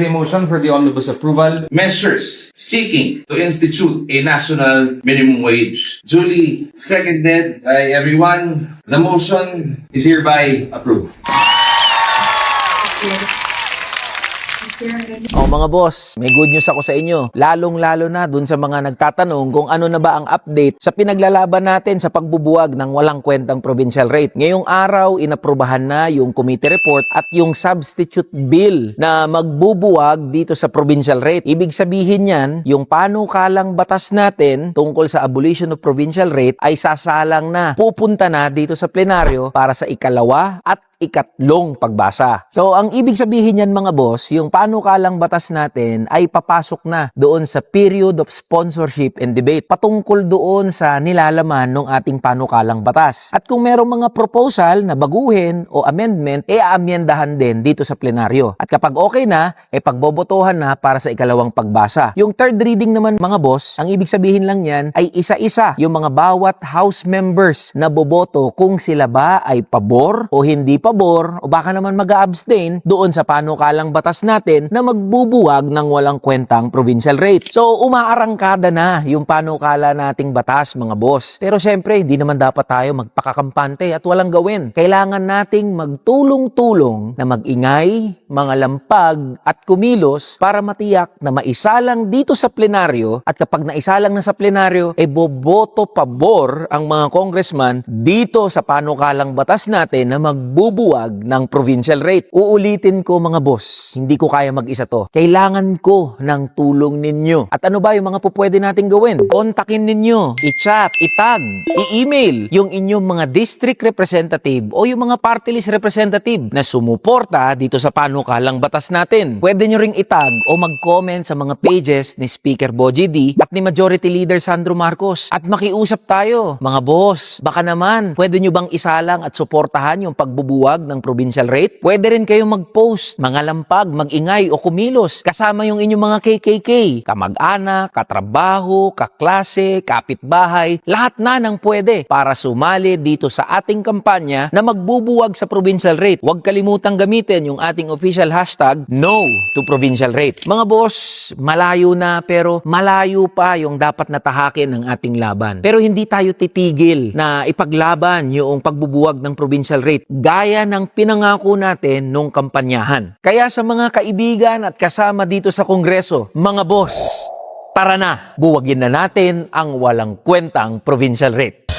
A motion for the omnibus approval. Measures seeking to institute a national minimum wage. Duly seconded by everyone. The motion is hereby approved. O mga boss, may good news ako sa inyo. Lalong-lalo na dun sa mga nagtatanong kung ano na ba ang update sa pinaglalaban natin sa pagbubuwag ng walang kwentang provincial rate. Ngayong araw, inaprubahan na yung committee report at yung substitute bill na magbubuwag dito sa provincial rate. Ibig sabihin yan, yung panukalang batas natin tungkol sa abolition of provincial rate ay sasalang na, pupunta na dito sa plenaryo para sa ikalawa at ikatlong pagbasa. So, ang ibig sabihin yan mga boss, yung panukalang batas natin ay papasok na doon sa period of sponsorship and debate patungkol doon sa nilalaman ng ating panukalang batas. At kung merong mga proposal na baguhin o amendment, aamyendahan din dito sa plenaryo. At kapag okay na, pagbobotohan na para sa ikalawang pagbasa. Yung third reading naman mga boss, ang ibig sabihin lang yan ay isa-isa yung mga bawat house members na boboto kung sila ba ay pabor o hindi pabor o baka naman mag-abstain doon sa panukalang batas natin na magbubuwag ng walang kwentang provincial rate. So, umaarangkada na yung panukala nating batas, mga boss. Pero syempre, hindi naman dapat tayo magpakakampante at walang gawin. Kailangan nating magtulong-tulong na mag-ingay, mga lampag at kumilos para matiyak na maisalang dito sa plenaryo at kapag naisalang na sa plenaryo, boboto pabor ang mga congressman dito sa panukalang batas natin na magbubuwag ng provincial rate. Uulitin ko mga boss, hindi ko kaya mag-isa to. Kailangan ko ng tulong ninyo. At ano ba yung mga pupwede nating gawin? Kontakin ninyo, i-chat, itag, i-email yung inyong mga district representative o yung mga party list representative na sumuporta dito sa panukalang batas natin. Pwede nyo ring itag o mag-comment sa mga pages ni Speaker Bogie D at ni Majority Leader Sandro Marcos. At makiusap tayo, mga boss, baka naman pwede nyo bang isalang at suportahan yung pagbubuwag ng provincial rate? Pwede rin kayo mag-post, mga lampag, mag-ingay o kumilos kasama yung inyong mga KKK, kamag-anak, katrabaho, kaklase, kapitbahay, lahat na ng pwede para sumali dito sa ating kampanya na magbubuwag sa provincial rate. Huwag kalimutang gamitin yung ating official hashtag No to Provincial Rate. Mga boss, malayo na pero malayo pa yung dapat natahakin ng ating laban. Pero hindi tayo titigil na ipaglaban yung pagbubuwag ng provincial rate gaya ng pinangako natin nung kampanyahan. Kaya sa mga kaibigan at kasama dito sa Kongreso, mga boss, tara na, buwagin na natin ang walang kwentang provincial rate.